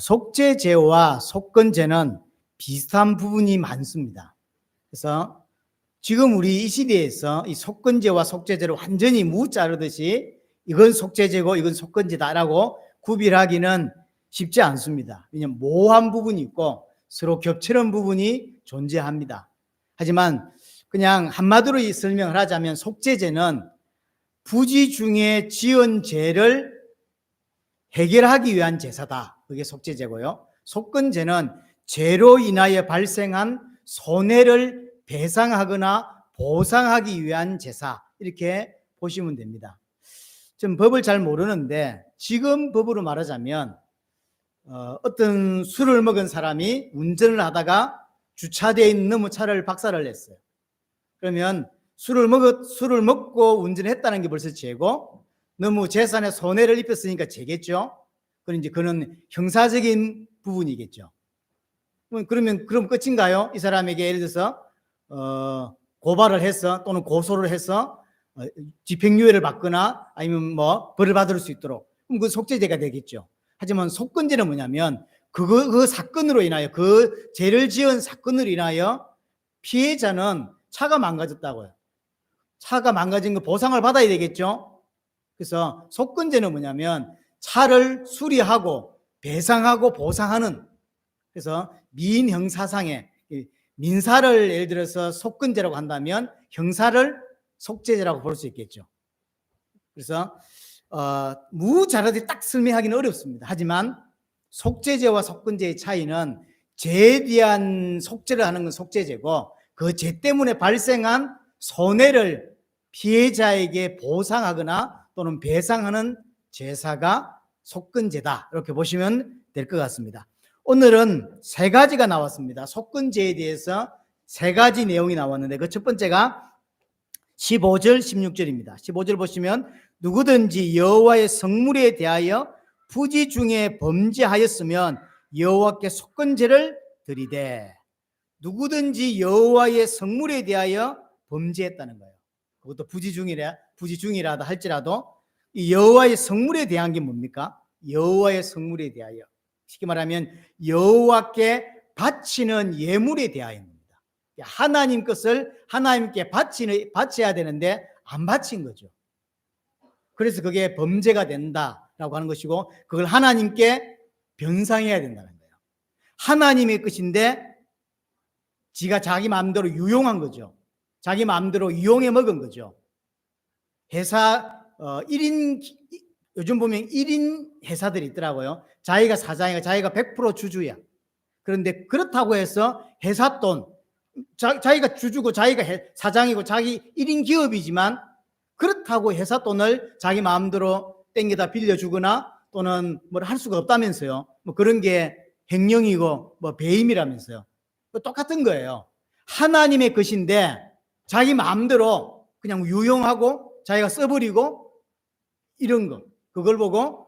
속죄제와 속건제는 비슷한 부분이 많습니다. 그래서 지금 우리 이 시대에서 이 속건제와 속죄제를 완전히 무자르듯이 이건 속죄제고 이건 속건제다라고 구별하기는 쉽지 않습니다. 왜냐하면 모호한 부분이 있고 서로 겹치는 부분이 존재합니다. 하지만 그냥 한마디로 설명을 하자면 속죄제는 부지 중에 지은 죄를 해결하기 위한 제사다. 그게 속죄제고요. 속건제는 죄로 인하여 발생한 손해를 배상하거나 보상하기 위한 제사, 이렇게 보시면 됩니다. 좀 법을 잘 모르는데 지금 법으로 말하자면 어떤 술을 먹은 사람이 운전을 하다가 주차되어 있는 너무 차를 박살을 냈어요. 그러면 술을 먹고 운전했다는 게 벌써 죄고, 너무 재산에 손해를 입혔으니까 죄겠죠. 그는 형사적인 부분이겠죠. 그럼 끝인가요? 이 사람에게 예를 들어서 고발을 해서 또는 고소를 해서 집행유예를 받거나 아니면 뭐 벌을 받을 수 있도록, 그럼 그 속죄죄가 되겠죠. 하지만 속건죄는 뭐냐면 그 사건으로 인하여, 그 죄를 지은 사건으로 인하여 피해자는 차가 망가졌다고요. 차가 망가진 거 보상을 받아야 되겠죠. 그래서 속건죄는 뭐냐면 차를 수리하고 배상하고 보상하는, 그래서 민형사상의 민사를 예를 들어서 속건죄라고 한다면 형사를 속죄죄라고 볼 수 있겠죠. 그래서 무자르게 딱 설명하기는 어렵습니다. 하지만 속죄죄와 속건죄의 차이는 죄에 대한 속죄를 하는 건 속죄죄고, 그 죄 때문에 발생한 손해를 피해자에게 보상하거나 또는 배상하는 제사가 속건죄다, 이렇게 보시면 될 것 같습니다. 오늘은 세 가지가 나왔습니다. 속건죄에 대해서 세 가지 내용이 나왔는데, 그 첫 번째가 15절 16절입니다. 15절 보시면 누구든지 여호와의 성물에 대하여 부지 중에 범죄하였으면 여호와께 속건제를 드리되, 누구든지 여호와의 성물에 대하여 범죄했다는 거예요. 그것도 부지 중이라도 할지라도 이 여호와의 성물에 대한 게 뭡니까? 여호와의 성물에 대하여, 쉽게 말하면 여호와께 바치는 예물에 대하여입니다. 하나님 것을 하나님께 바쳐야 되는데 안 바친 거죠. 그래서 그게 범죄가 된다라고 하는 것이고, 그걸 하나님께 변상해야 된다는 거예요. 하나님의 것인데 지가 자기 마음대로 유용한 거죠. 자기 마음대로 이용해 먹은 거죠. 회사 1인, 요즘 보면 1인 회사들이 있더라고요. 자기가 사장이고 자기가 100% 주주야. 그런데 그렇다고 해서 회사 돈, 자기가 주주고 자기가 사장이고 자기 1인 기업이지만 그렇다고 회사 돈을 자기 마음대로 땡겨다 빌려주거나 또는 뭘 할 수가 없다면서요. 뭐 그런 게 횡령이고 뭐 배임이라면서요. 똑같은 거예요. 하나님의 것인데 자기 마음대로 그냥 유용하고 자기가 써버리고 이런 거, 그걸 보고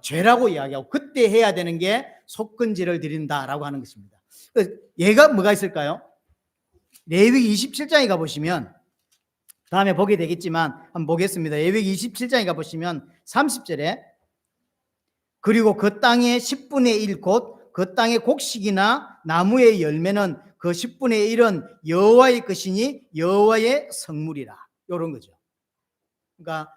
죄라고 이야기하고, 그때 해야 되는 게 속건제를 드린다라고 하는 것입니다. 얘가 뭐가 있을까요? 레위기 27장에 가보시면, 다음에 보게 되겠지만 한번 보겠습니다. 레위기 27장에 가보시면 30절에 그리고 그 땅의 10분의 1 곧 그 땅의 곡식이나 나무의 열매는 그 10분의 1은 여호와의 것이니 여호와의 성물이라, 이런 거죠. 그러니까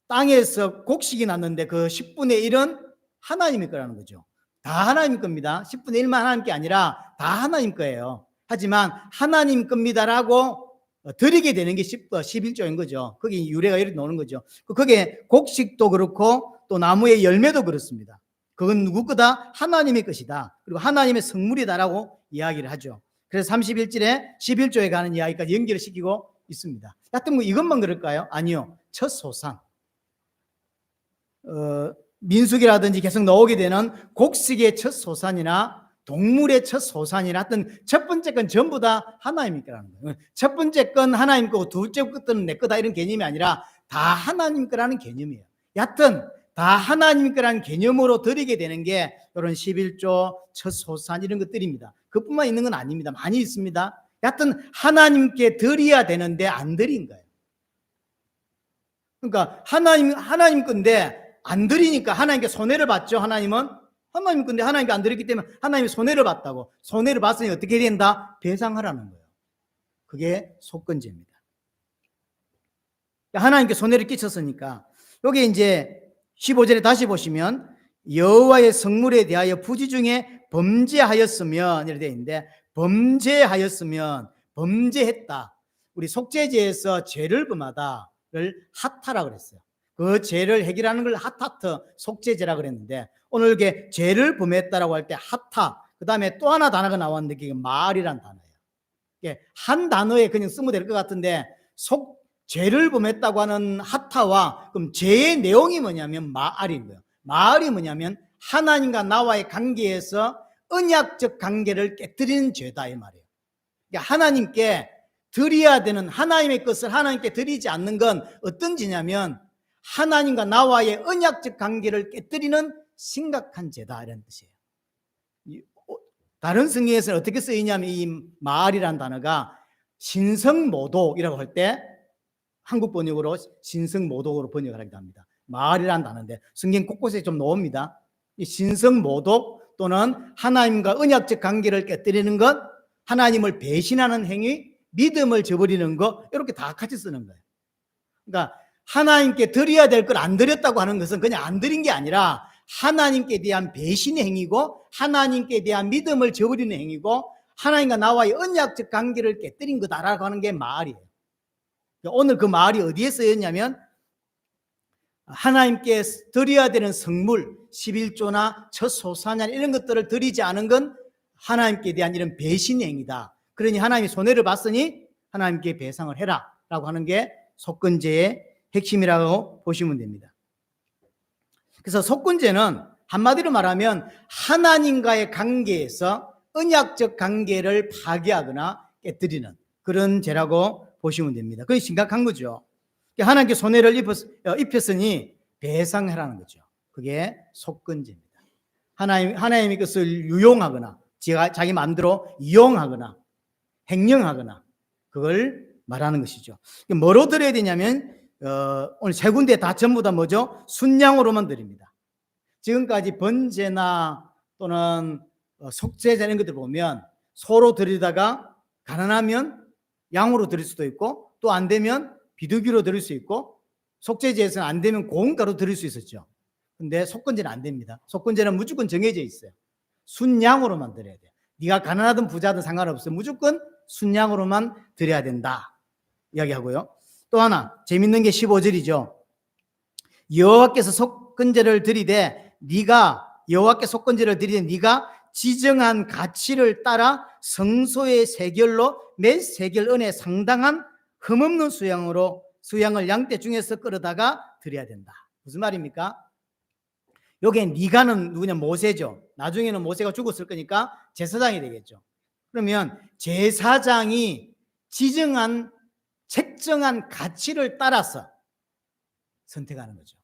땅에서 곡식이 났는데 그 10분의 1은 하나님의 거라는 거죠. 다 하나님 겁니다. 10분의 1만 하나님 게 아니라 다 하나님 거예요. 하지만 하나님 겁니다라고 드리게 되는 게 11조인 거죠. 거기 유래가 이렇게 나오는 거죠. 거기에 곡식도 그렇고 또 나무의 열매도 그렇습니다. 그건 누구 거다? 하나님의 것이다. 그리고 하나님의 성물이다라고 이야기를 하죠. 그래서 31절에 11조에 가는 이야기까지 연결을 시키고 있습니다. 하여튼 뭐 이것만 그럴까요? 아니요. 첫 소산. 민수기라든지 계속 나오게 되는 곡식의 첫 소산이나 동물의 첫 소산이나 하여튼 첫 번째 건 전부 다 하나님 거라는 거예요. 첫 번째 건 하나님 거고 둘째 것은 내 거다, 이런 개념이 아니라 다 하나님 거라는 개념이에요. 여하튼 다 하나님 거라는 개념으로 드리게 되는 게 이런 11조, 첫 소산 이런 것들입니다. 그뿐만 있는 건 아닙니다. 많이 있습니다. 여하튼 하나님께 드려야 되는데 안 드린 거예요. 그러니까 하나님 건데 안 드리니까 하나님께 손해를 봤죠. 하나님 근데 하나님께 안 드렸기 때문에 하나님이 손해를 봤다고. 손해를 봤으니 어떻게 된다? 배상하라는 거예요. 그게 속건제입니다. 하나님께 손해를 끼쳤으니까. 여기 이제 15절에 다시 보시면 여호와의 성물에 대하여 부지 중에 범죄하였으면 이렇게 되어 있는데, 범죄하였으면 범죄했다. 우리 속죄제에서 죄를 범하다를 하타라고 그랬어요. 그 죄를 해결하는 걸 하타트 속죄제라고 그랬는데, 오늘 이렇게 죄를 범했다라고 할 때 하타, 그 다음에 또 하나 단어가 나왔는데 그게 말이란 단어예요. 한 단어에 그냥 쓰면 될 것 같은데, 죄를 범했다고 하는 하타와 그럼 죄의 내용이 뭐냐면 마알인 거예요. 마알이 뭐냐면 하나님과 나와의 관계에서 언약적 관계를 깨뜨리는 죄다 이 말이에요. 그러니까 하나님께 드려야 되는 하나님의 것을 하나님께 드리지 않는 건 어떤 죄냐면 하나님과 나와의 언약적 관계를 깨뜨리는 심각한 죄다 이런 뜻이에요. 다른 성경에서는 어떻게 쓰이냐면 이 마알이라는 단어가 신성모독이라고 할 때 한국 번역으로 신성모독으로 번역을 하기도 합니다. 마알이라는 단어인데 성경 곳곳에 좀 나옵니다. 이 신성모독 또는 하나님과 언약적 관계를 깨뜨리는 것, 하나님을 배신하는 행위, 믿음을 저버리는 것, 이렇게 다 같이 쓰는 거예요. 그러니까 하나님께 드려야 될 걸 안 드렸다고 하는 것은 그냥 안 드린 게 아니라 하나님께 대한 배신의 행위고 하나님께 대한 믿음을 저버리는 행위고 하나님과 나와의 언약적 관계를 깨뜨린 거다라고 하는 게 마알이에요. 오늘 그 말이 어디에 쓰였냐면 하나님께 드려야 되는 성물, 11조나 첫 소사냐 이런 것들을 드리지 않은 건 하나님께 대한 이런 배신의 행위다. 그러니 하나님이 손해를 봤으니 하나님께 배상을 해라 라고 하는 게 속건제의 핵심이라고 보시면 됩니다. 그래서 속건제는 한마디로 말하면 하나님과의 관계에서 언약적 관계를 파괴하거나 깨뜨리는 그런 죄라고 보시면 됩니다. 그게 심각한 거죠. 하나님께 손해를 입혔으니 배상하라는 거죠. 그게 속건제입니다. 하나님의 것을 유용하거나 자기 마음대로 이용하거나 횡령하거나 그걸 말하는 것이죠. 뭐로 드려야 되냐면 오늘 세 군데 다 전부 다 뭐죠? 순양으로만 드립니다. 지금까지 번제나 또는 속죄제 이런 것들 보면 소로 드리다가 가난하면 양으로 드릴 수도 있고 또 안 되면 비둘기로 드릴 수 있고 속죄제에서는 안 되면 고은가로 드릴 수 있었죠. 근데 속건제는 안 됩니다. 속건제는 무조건 정해져 있어요. 순양으로만 드려야 돼요. 네가 가난하든 부자든 상관없어요. 무조건 순양으로만 드려야 된다 이야기하고요. 또 하나 재밌는 게 15절이죠. 여호와께서 속건제를 드리되 여호와께 속건제를 드리되 네가 지정한 가치를 따라 성소의 세겔로 몇 세겔 은에 상당한 흠없는 수양을 양떼 중에서 끌어다가 드려야 된다. 무슨 말입니까? 여기에 네가는 누구냐? 모세죠. 나중에는 모세가 죽었을 거니까 제사장이 되겠죠. 그러면 제사장이 책정한 가치를 따라서 선택하는 거죠.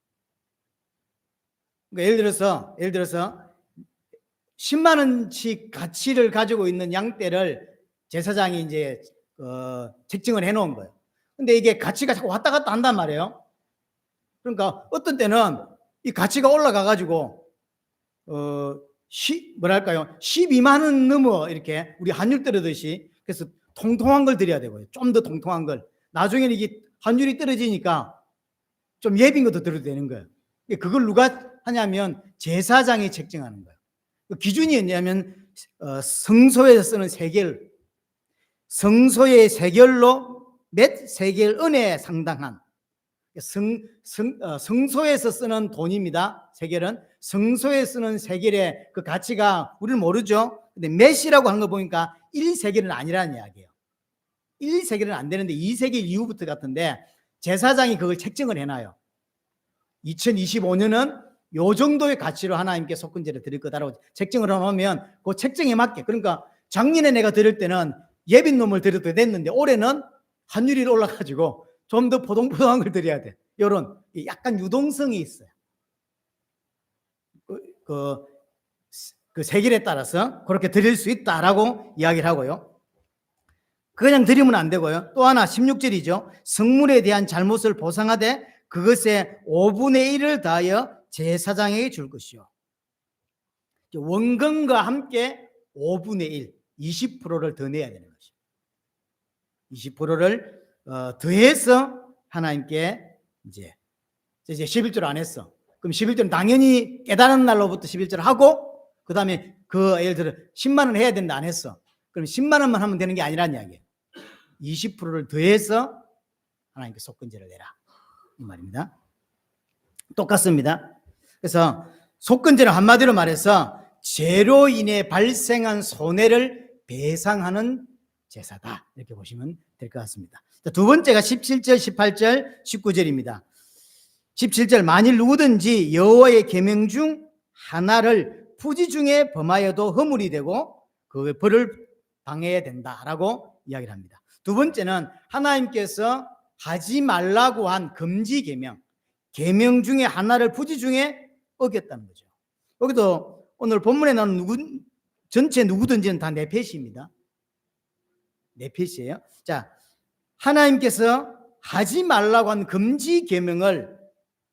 그러니까 예를 들어서 10만 원씩 가치를 가지고 있는 양떼를 제사장이 이제 책정을 해놓은 거예요. 근데 이게 가치가 자꾸 왔다 갔다 한단 말이에요. 그러니까 어떤 때는 이 가치가 올라가가지고 12만 원 넘어 이렇게 우리 환율 떨어듯이. 그래서 통통한 걸 드려야 되고요. 좀 더 통통한 걸. 나중에는 이게 환율이 떨어지니까 좀 예빈 것도 드려도 되는 거예요. 그걸 누가 하냐면 제사장이 책정하는 거예요. 기준이 뭐냐면 성소에서 쓰는 세겔, 성소의 세겔로 몇 세겔 은에 상당한 성소에서 쓰는 돈입니다. 세겔은 성소에 쓰는 세겔의 그 가치가 우리는 모르죠. 근데 몇이라고 하는 거 보니까 1세겔은 아니라는 이야기예요. 1세겔은 안 되는데 2세겔 이후부터 같은데 제사장이 그걸 책정을 해놔요. 2025년은 요 정도의 가치로 하나님께 속건제를 드릴 거다라고 책정을 해놓으면 그 책정에 맞게, 그러니까 작년에 내가 드릴 때는 예빈 놈을 드려도 됐는데 올해는 환율이 올라가지고 좀 더 포동포동한 걸 드려야 돼. 이런 약간 유동성이 있어요. 그 세겔에 따라서 그렇게 드릴 수 있다라고 이야기를 하고요. 그냥 드리면 안 되고요. 또 하나 16절이죠. 성물에 대한 잘못을 보상하되 그것의 5분의 1을 다하여 제사장에게 줄 것이요. 원금과 함께 5분의 1, 20%를 더 내야 되는 것이죠. 20%를 더해서 하나님께 이제 11조를 안 했어. 그럼 11조는 당연히 깨달은 날로부터 11조를 하고, 그 다음에 예를 들어 10만 원 해야 된다 안 했어. 그럼 10만 원만 하면 되는 게 아니란 이야기예요. 20%를 더해서 하나님께 속건제를 내라, 이 말입니다. 똑같습니다. 그래서 속건제는 한마디로 말해서 죄로 인해 발생한 손해를 배상하는 제사다, 이렇게 보시면 될 것 같습니다. 두 번째가 17절, 18절, 19절입니다. 17절, 만일 누구든지 여호와의 계명 중 하나를 부지 중에 범하여도 허물이 되고 그 벌을 당해야 된다라고 이야기를 합니다. 두 번째는 하나님께서 하지 말라고 한 금지 계명 중에 하나를 부지 중에 어겼다는 거죠. 여기도 오늘 본문에 나오는 전체 누구든지는 다 네펫입니다. 네펫이에요. 자, 하나님께서 하지 말라고 한 금지 계명을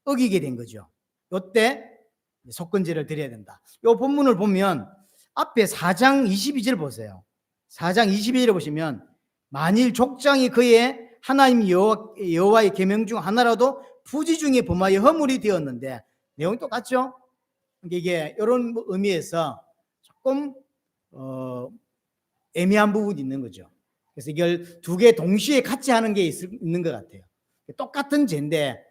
어기게 된 거죠. 이때 속건제를 드려야 된다. 이 본문을 보면 앞에 4장 22절 보세요. 4장 22절을 보시면 만일 족장이 그의 하나님 여호와의 계명 중 하나라도 부지 중에 범하여 허물이 되었는데, 내용이 똑같죠? 이게 이런 의미에서 조금 애매한 부분이 있는 거죠. 그래서 이걸 두 개 동시에 같이 하는 게 있는 것 같아요. 똑같은 죄인데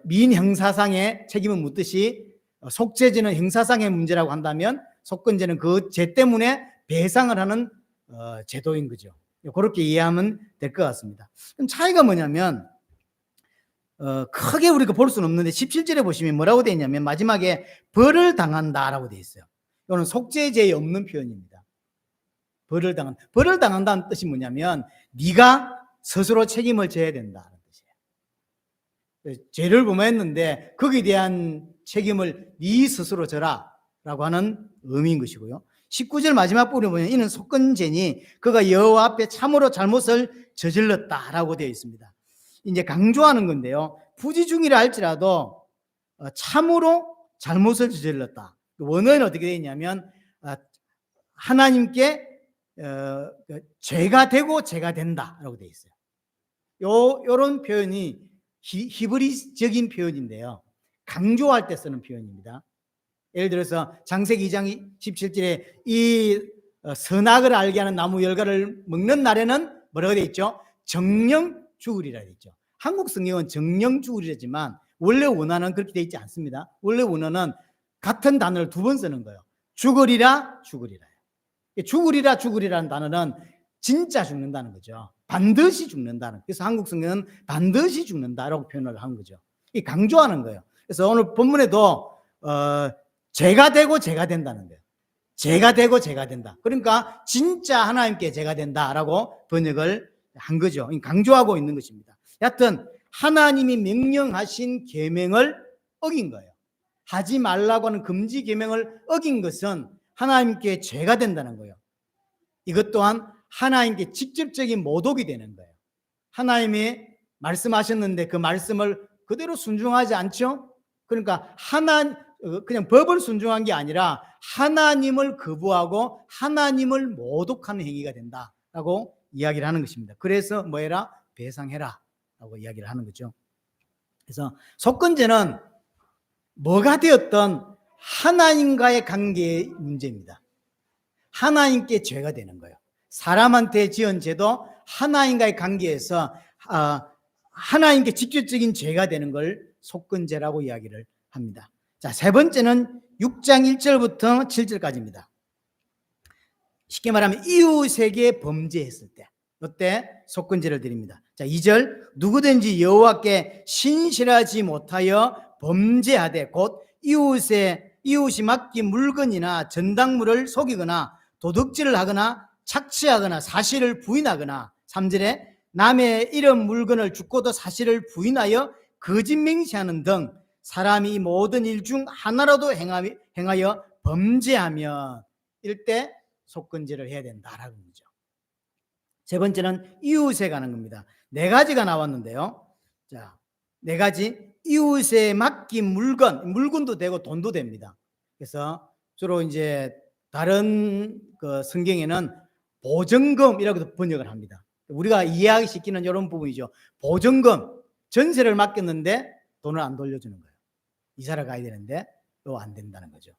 미인 형사상의 책임은 묻듯이 속죄죄는 형사상의 문제라고 한다면 속건죄는 그 죄 때문에 배상을 하는 제도인 거죠. 그렇게 이해하면 될 것 같습니다. 그럼 차이가 뭐냐면 크게 우리가 볼 수는 없는데 17절에 보시면 뭐라고 되어 있냐면 마지막에 벌을 당한다라고 되어 있어요. 이거는 속죄죄에 없는 표현입니다. 벌을 당한다는 뜻이 뭐냐면 네가 스스로 책임을 져야 된다는 뜻이에요. 죄를 범했는데 거기에 대한 책임을 네 스스로 져라 라고 하는 의미인 것이고요. 19절 마지막 부분에 보면 이는 속건죄니 그가 여호와 앞에 참으로 잘못을 저질렀다라고 되어 있습니다. 이제 강조하는 건데요. 부지 중이라 할지라도 참으로 잘못을 저질렀다. 원어는 어떻게 되어 있냐면 하나님께 죄가 되고 죄가 된다라고 되어 있어요. 요런 표현이 히브리적인 표현인데요. 강조할 때 쓰는 표현입니다. 예를 들어서 창세기 2장 17절에 이 선악을 알게 하는 나무 열과를 먹는 날에는 뭐라고 되어 있죠? 정령 죽으리라 되어 있죠. 한국 성경은 정령 죽으리라지만 원래 원어는 그렇게 되어 있지 않습니다. 원래 원어는 같은 단어를 두 번 쓰는 거예요. 죽으리라, 죽으리라. 죽으리라는 단어는 진짜 죽는다는 거죠. 반드시 죽는다는. 그래서 한국 성경은 반드시 죽는다라고 표현을 한 거죠. 이 강조하는 거예요. 그래서 오늘 본문에도 죄가 되고 죄가 된다는 거예요. 죄가 되고 죄가 된다. 그러니까 진짜 하나님께 죄가 된다라고 번역을 한 거죠. 강조하고 있는 것입니다. 여하튼 하나님이 명령하신 계명을 어긴 거예요. 하지 말라고 하는 금지 계명을 어긴 것은 하나님께 죄가 된다는 거예요. 이것 또한 하나님께 직접적인 모독이 되는 거예요. 하나님이 말씀하셨는데 그 말씀을 그대로 순종하지 않죠? 그러니까 그냥 법을 순종한 게 아니라 하나님을 거부하고 하나님을 모독하는 행위가 된다라고 이야기를 하는 것입니다. 그래서 뭐 해라? 배상해라 라고 이야기를 하는 거죠. 그래서 속건제는 뭐가 되었던 하나님과의 관계의 문제입니다. 하나님께 죄가 되는 거예요. 사람한테 지은 죄도 하나님과의 관계에서 하나님께 직접적인 죄가 되는 걸 속건제라고 이야기를 합니다. 자, 세 번째는 6장 1절부터 7절까지입니다. 쉽게 말하면 이웃에게 범죄했을 때, 이때 속건제를 드립니다. 자, 2절, 누구든지 여호와께 신실하지 못하여 범죄하되 곧 이웃이 맡긴 물건이나 전당물을 속이거나 도둑질을 하거나 착취하거나 사실을 부인하거나, 3절에 남의 이런 물건을 죽고도 사실을 부인하여 거짓 맹세하는 등 사람이 이 모든 일 중 하나라도 행하여 범죄하면 이때 속건제를 해야 된다라는 거죠. 세 번째는 이웃에 관한 겁니다. 네 가지가 나왔는데요. 자, 네 가지. 이웃에 맡긴 물건도 되고 돈도 됩니다. 그래서 주로 이제 다른 그 성경에는 보증금이라고도 번역을 합니다. 우리가 이해하기 쉽기는 이런 부분이죠. 보증금, 전세를 맡겼는데 돈을 안 돌려주는 거예요. 이사를 가야 되는데 또 안 된다는 거죠.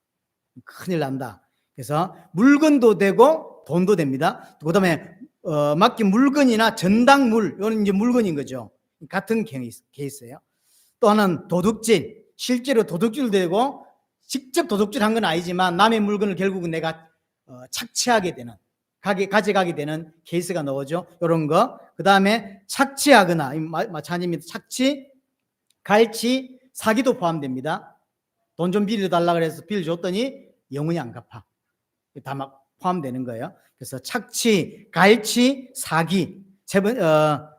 큰일 난다. 그래서 물건도 되고 돈도 됩니다. 그다음에 맡긴 물건이나 전당물, 이건 이제 물건인 거죠. 같은 케이스예요. 또 하나는 도둑질, 실제로 도둑질 되고 직접 도둑질한 건 아니지만 남의 물건을 결국은 내가 착취하게 되는, 가져가게 되는 케이스가 나오죠. 이런 거. 그 다음에 착취하거나, 마찬가지입니다. 착취, 갈취, 사기도 포함됩니다. 돈 좀 빌려달라 그래서 빌려줬더니 영원히 안 갚아. 다 막 포함되는 거예요. 그래서 착취, 갈취, 사기.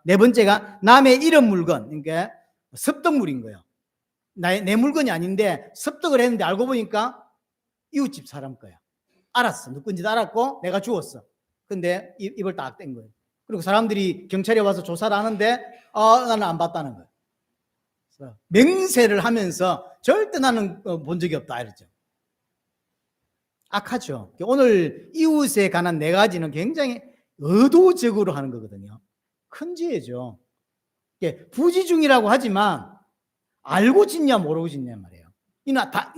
네 번째가 남의 잃은 물건, 그러니까 습득물인 거예요. 내 물건이 아닌데 습득을 했는데 알고 보니까 이웃집 사람 거야. 알았어. 누군지도 알았고 내가 주웠어. 근데 입을 딱 뗀 거예요. 그리고 사람들이 경찰에 와서 조사를 하는데 나는 안 봤다는 거예요. 그래서 맹세를 하면서 절대 나는 본 적이 없다 이랬죠. 악하죠. 오늘 이웃에 관한 네 가지는 굉장히 의도적으로 하는 거거든요. 큰 죄죠. 부지중이라고 하지만 알고 짓냐 모르고 짓냐 말이에요. 6장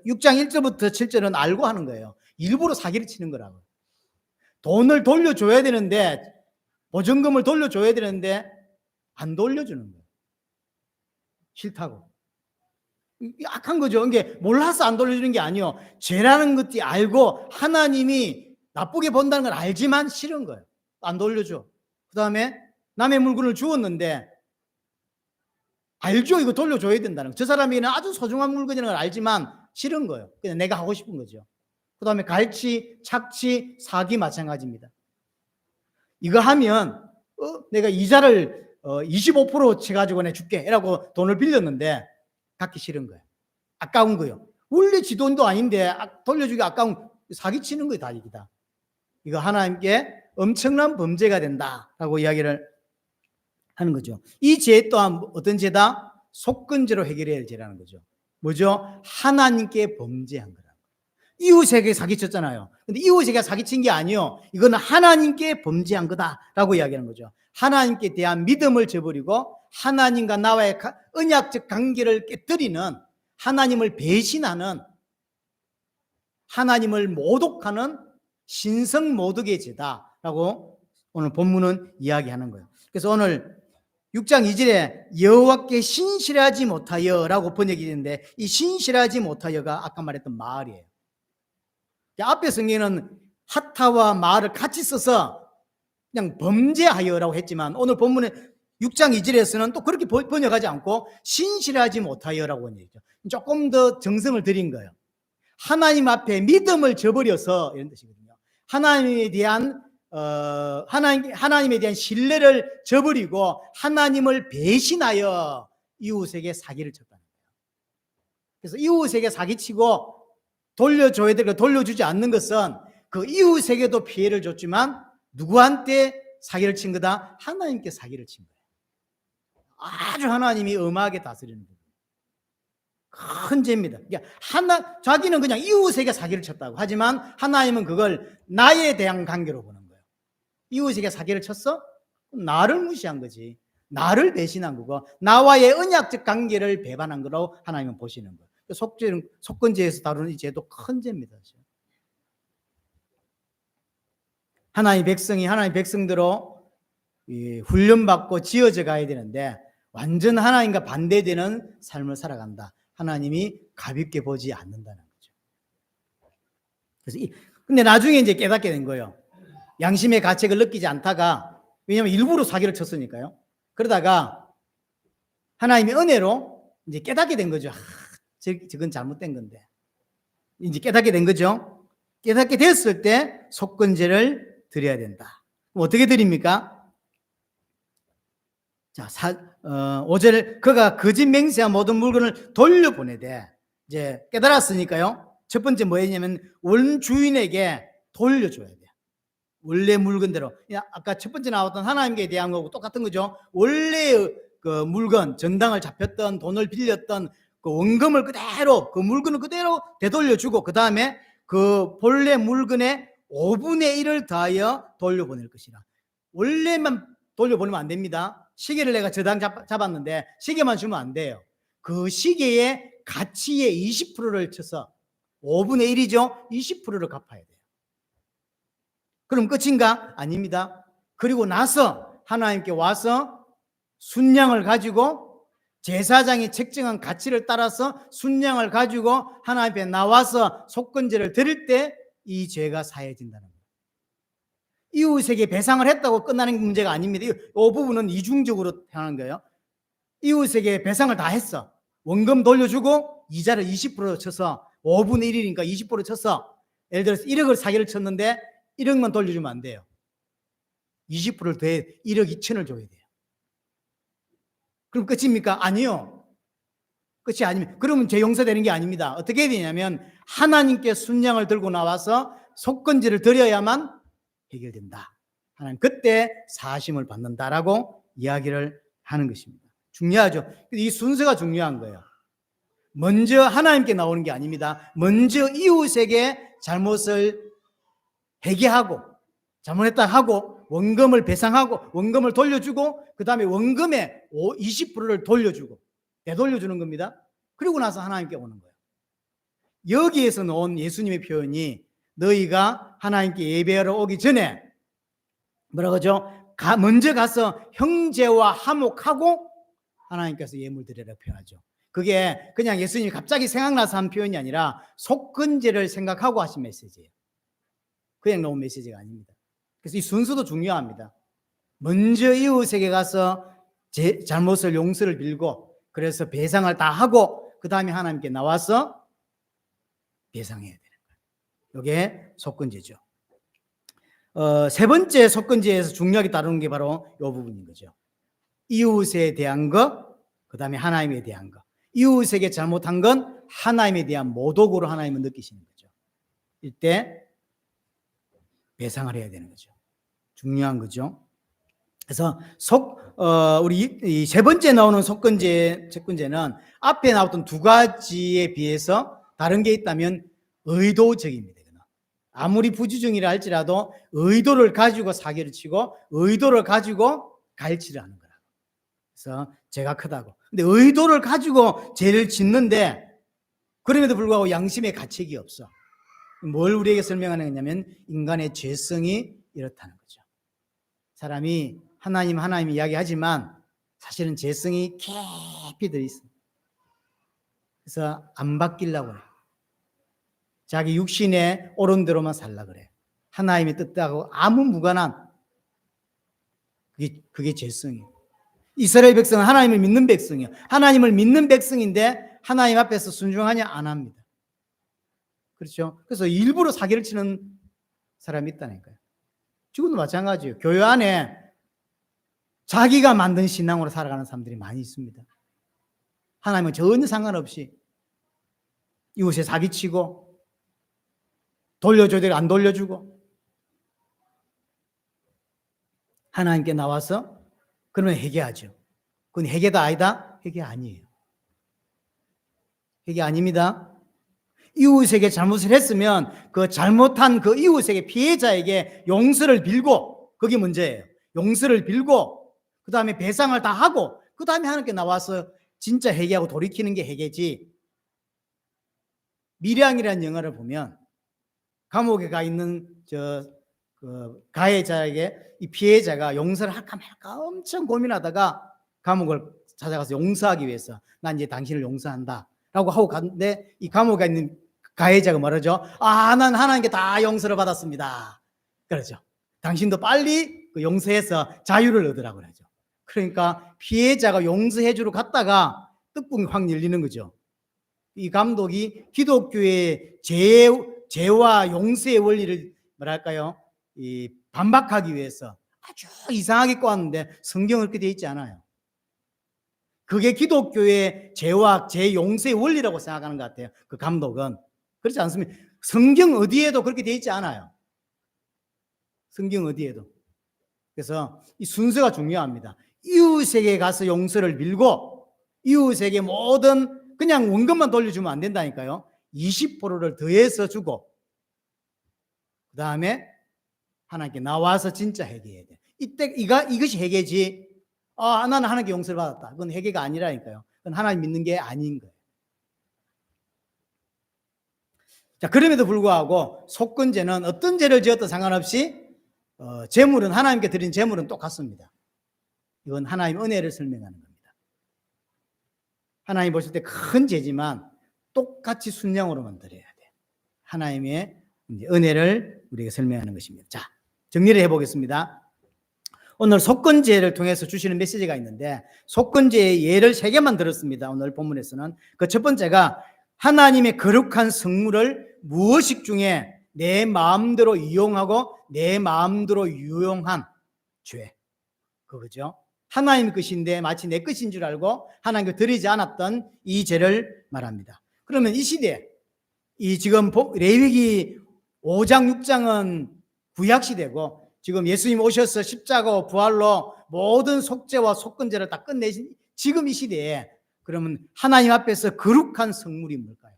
1절부터 7절은 알고 하는 거예요. 일부러 사기를 치는 거라고. 돈을 돌려줘야 되는데, 보증금을 돌려줘야 되는데 안 돌려주는 거예요. 싫다고. 악한 거죠. 이게 몰라서 안 돌려주는 게 아니에요. 죄라는 것도 알고 하나님이 나쁘게 본다는 걸 알지만 싫은 거예요. 안 돌려줘. 그 다음에 남의 물건을 주었는데 알죠. 이거 돌려줘야 된다는 거. 저 사람에게는 아주 소중한 물건이라는 걸 알지만 싫은 거예요. 그냥 내가 하고 싶은 거죠. 그 다음에 갈취, 착취, 사기 마찬가지입니다. 이거 하면 내가 이자를 25% 쳐가지고 내 줄게 이라고 돈을 빌렸는데 갖기 싫은 거예요. 아까운 거예요. 원래 지 돈도 아닌데 돌려주기 아까운, 사기치는 거예요. 다 이기다. 이거 하나님께 엄청난 범죄가 된다라고 이야기를 하는 거죠. 이 죄 또한 어떤 죄다? 속건죄로 해결해야 할 죄라는 거죠. 뭐죠? 하나님께 범죄한 거라. 이웃에게 사기쳤잖아요. 근데 이웃에게 사기친 게 아니요. 이거는 하나님께 범죄한 거다라고 이야기하는 거죠. 하나님께 대한 믿음을 저버리고 하나님과 나와의 언약적 관계를 깨뜨리는, 하나님을 배신하는, 하나님을 모독하는 신성모독의 죄다라고 오늘 본문은 이야기하는 거예요. 그래서 오늘 6장 2절에 여호와께 신실하지 못하여라고 번역이 되는데, 이 신실하지 못하여가 아까 말했던 마을이에요. 앞에 성경은 하타와 마을을 같이 써서 그냥 범죄하여라고 했지만 오늘 본문에 6장 2절에서는 또 그렇게 번역하지 않고 신실하지 못하여라고 번역했죠. 조금 더 정성을 들인 거예요. 하나님 앞에 믿음을 저버려서, 이런 뜻이거든요. 하나님에 대한 신뢰를 저버리고 하나님을 배신하여 이웃에게 사기를 쳤다는 거예요. 그래서 이웃에게 사기치고 돌려줘야 되고 돌려주지 않는 것은 그 이웃에게도 피해를 줬지만 누구한테 사기를 친 거다? 하나님께 사기를 친 거예요. 아주 하나님이 엄하게 다스리는 부분. 큰 죄입니다. 그러니까 자기는 그냥 이웃에게 사기를 쳤다고 하지만 하나님은 그걸 나에 대한 관계로 보는 거예요. 이웃에게 사기를 쳤어? 나를 무시한 거지. 나를 배신한 거고 나와의 언약적 관계를 배반한 거라고 하나님은 보시는 거예요. 속건죄에서 다루는 이 죄도 큰 죄입니다. 하나님의 백성대로 훈련받고 지어져 가야 되는데 완전 하나님과 반대되는 삶을 살아간다. 하나님이 가볍게 보지 않는다는 거죠. 그래서 근데 나중에 이제 깨닫게 된 거예요. 양심의 가책을 느끼지 않다가, 왜냐하면 일부러 사기를 쳤으니까요. 그러다가 하나님의 은혜로 이제 깨닫게 된 거죠. 저건 잘못된 건데. 이제 깨닫게 된 거죠. 깨닫게 됐을 때 속건제를 드려야 된다. 그럼 어떻게 드립니까? 자, 5절, 그가 거짓 맹세한 모든 물건을 돌려보내되, 이제 깨달았으니까요. 첫 번째 뭐였냐면 원주인에게 돌려줘야 돼요. 원래 물건대로. 아까 첫 번째 나왔던 하나님께 대한 거고 똑같은 거죠. 원래 그 물건, 전당을 잡혔던 돈을 빌렸던 그 원금을 그대로, 그 물건을 그대로 되돌려주고, 그 다음에 그 본래 물건의 5분의 1을 더하여 돌려보낼 것이라. 원래만 돌려보내면 안 됩니다. 시계를 내가 저당 잡았는데 시계만 주면 안 돼요. 그 시계의 가치의 20%를 쳐서 5분의 1이죠. 20%를 갚아야 돼요. 그럼 끝인가? 아닙니다. 그리고 나서 하나님께 와서 순양을 가지고 제사장이 책정한 가치를 따라서 순양을 가지고 하나님 앞에 나와서 속건제를 드릴 때 이 죄가 사해진다는 거예요. 이웃에게 배상을 했다고 끝나는 문제가 아닙니다. 이 부분은 이중적으로 하는 거예요. 이웃에게 배상을 다 했어. 원금 돌려주고 이자를 20% 쳐서 5분의 1이니까 20% 쳐서 예를 들어서 1억을 사기를 쳤는데 1억만 돌려주면 안 돼요. 20%를 더해 1억 2천을 줘야 돼요. 그럼 끝입니까? 아니요. 끝이 아닙니다. 그러면 죄 용서되는 게 아닙니다. 어떻게 되냐면 하나님께 순양을 들고 나와서 속건제를 드려야만 해결된다. 하나님 그때 사심을 받는다라고 이야기를 하는 것입니다. 중요하죠. 이 순서가 중요한 거예요. 먼저 하나님께 나오는 게 아닙니다. 먼저 이웃에게 잘못을 회개하고 잘못했다 하고 원금을 배상하고 원금을 돌려주고 그 다음에 원금의 20%를 돌려주고 되돌려주는 겁니다. 그리고 나서 하나님께 오는 거예요. 여기에서 나온 예수님의 표현이 너희가 하나님께 예배하러 오기 전에 뭐라고 하죠? 먼저 가서 형제와 화목하고 하나님께서 예물 드리라고 표현하죠. 그게 그냥 예수님이 갑자기 생각나서 한 표현이 아니라 속건제를 생각하고 하신 메시지예요. 그냥 나온 메시지가 아닙니다. 그래서 이 순서도 중요합니다. 먼저 이웃에게 가서 잘못을 용서를 빌고 그래서 배상을 다 하고 그 다음에 하나님께 나와서 배상해야 되는 거예요. 이게 속건제죠. 세 번째 속건제에서 중요하게 다루는 게 바로 이 부분인 거죠. 이웃에 대한 것, 그 다음에 하나님에 대한 것. 이웃에게 잘못한 건 하나님에 대한 모독으로 하나님은 느끼시는 거죠. 이때 배상을 해야 되는 거죠. 중요한 거죠. 그래서 우리 이 세 번째 나오는 속건제는 앞에 나왔던 두 가지에 비해서 다른 게 있다면 의도적입니다. 아무리 부주중이라 할지라도 의도를 가지고 사기를 치고 의도를 가지고 갈취를 하는 거라고. 그래서 죄가 크다고. 근데 의도를 가지고 죄를 짓는데 그럼에도 불구하고 양심의 가책이 없어. 뭘 우리에게 설명하는 거냐면 인간의 죄성이 이렇다는 거죠. 사람이 하나님 이야기하지만 사실은 죄성이 깊이 들어있어. 그래서 안 바뀌려고 그래. 자기 육신의 옳은 대로만 살라 그래. 하나님의 뜻하고 아무 무관한 그게 죄성이에요. 이스라엘 백성은 하나님을 믿는 백성이에요. 하나님을 믿는 백성인데 하나님 앞에서 순종하냐 안 합니다. 그렇죠? 그래서 일부러 사기를 치는 사람이 있다니까요. 지금도 마찬가지예요. 교회 안에 자기가 만든 신앙으로 살아가는 사람들이 많이 있습니다. 하나님은 전혀 상관없이 이웃에 사기치고 돌려줘야 되고 안 돌려주고 하나님께 나와서 그러면 회개하죠. 그건 회개다 아니다? 회개 아니에요. 회개 아닙니다. 이웃에게 잘못을 했으면 그 잘못한 그 이웃에게 피해자에게 용서를 빌고 그게 문제예요. 용서를 빌고 그 다음에 배상을 다 하고 그 다음에 하나님께 나와서 진짜 회개하고 돌이키는 게 회개지. 밀양이라는 영화를 보면 감옥에 가 있는 가해자에게 이 피해자가 용서를 할까 말까 엄청 고민하다가 감옥을 찾아가서 용서하기 위해서 난 이제 당신을 용서한다 라고 하고 갔는데 이 감옥에 있는 가해자가 말하죠. 난 하나님께 다 용서를 받았습니다. 그러죠. 당신도 빨리 그 용서해서 자유를 얻으라고 그러죠. 그러니까 피해자가 용서해 주러 갔다가 뜻붕이 확 열리는 거죠. 이 감독이 기독교의 죄와 용서의 원리를 뭐랄까요? 반박하기 위해서 아주 이상하게 꼬았는데 성경은 그렇게 되어 있지 않아요. 그게 기독교의 죄와 죄 용서의 원리라고 생각하는 것 같아요. 그 감독은. 그렇지 않습니까? 성경 어디에도 그렇게 되어 있지 않아요. 성경 어디에도. 그래서 이 순서가 중요합니다. 이웃에게 가서 용서를 빌고 이웃에게 모든 그냥 원금만 돌려주면 안 된다니까요. 20%를 더해서 주고 그 다음에 하나님께 나와서 진짜 회개해야 돼. 이것이 회개지. 나는 하나님께 용서를 받았다. 그건 회개가 아니라니까요. 그건 하나님 믿는 게 아닌 거예요. 자, 그럼에도 불구하고 속건제는 어떤 죄를 지었든 상관없이 제물은 하나님께 드린 제물은 똑같습니다. 이건 하나님 은혜를 설명하는 겁니다. 하나님 보실 때 큰 죄지만 똑같이 순양으로만 드려야 돼. 하나님의 은혜를 우리에게 설명하는 것입니다. 자, 정리를 해보겠습니다. 오늘 속건제를 통해서 주시는 메시지가 있는데 속건제의 예를 3개만 들었습니다. 오늘 본문에서는 그 첫 번째가 하나님의 거룩한 성물을 무의식 중에 내 마음대로 이용하고 내 마음대로 유용한 죄, 그거죠. 하나님 것인데 마치 내 것인 줄 알고 하나님께 드리지 않았던 이 죄를 말합니다. 그러면 이 시대에 이 지금 레위기 5장 6장은 구약시대고 지금 예수님 오셔서 십자가와 부활로 모든 속죄와 속건제를 다 끝내신 지금 이 시대에 그러면 하나님 앞에서 거룩한 성물이 뭘까요?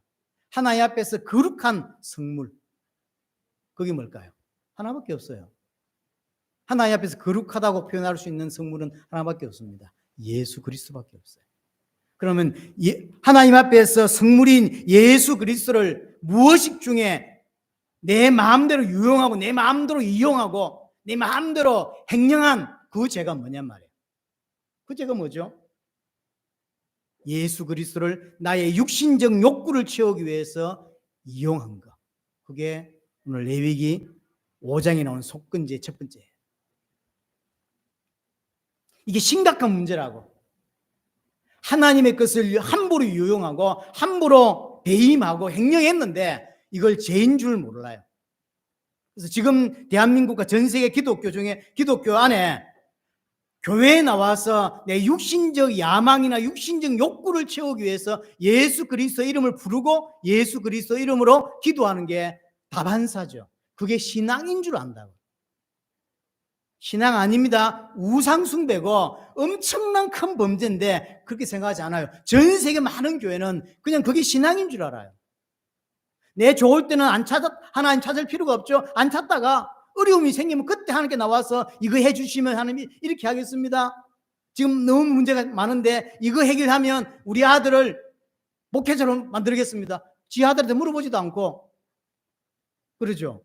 하나님 앞에서 거룩한 성물, 그게 뭘까요? 하나밖에 없어요. 하나님 앞에서 거룩하다고 표현할 수 있는 성물은 하나밖에 없습니다. 예수 그리스도밖에 없어요. 그러면 하나님 앞에서 성물인 예수 그리스도를 무의식 중에 내 마음대로 유용하고 내 마음대로 이용하고 내 마음대로 행령한 그 죄가 뭐냔 말이에요. 그 죄가 뭐죠? 예수 그리스도를 나의 육신적 욕구를 채우기 위해서 이용한 것. 그게 오늘 레위기 5장에 나온 속건제 첫 번째예요. 이게 심각한 문제라고. 하나님의 것을 함부로 유용하고 함부로 배임하고 행령했는데 이걸 죄인 줄 몰라요. 그래서 지금 대한민국과 전 세계 기독교 중에 기독교 안에 교회에 나와서 내 육신적 야망이나 육신적 욕구를 채우기 위해서 예수 그리스도 이름을 부르고 예수 그리스도 이름으로 기도하는 게 다반사죠. 그게 신앙인 줄 안다고. 신앙 아닙니다. 우상숭배고 엄청난 큰 범죄인데 그렇게 생각하지 않아요. 전 세계 많은 교회는 그냥 그게 신앙인 줄 알아요. 내 좋을 때는 하나님 찾을 필요가 없죠. 안 찾다가 어려움이 생기면 그때 하나님께 나와서 이거 해주시면 하나님이 이렇게 하겠습니다. 지금 너무 문제가 많은데 이거 해결하면 우리 아들을 목회자로 만들겠습니다. 지 아들한테 물어보지도 않고 그러죠.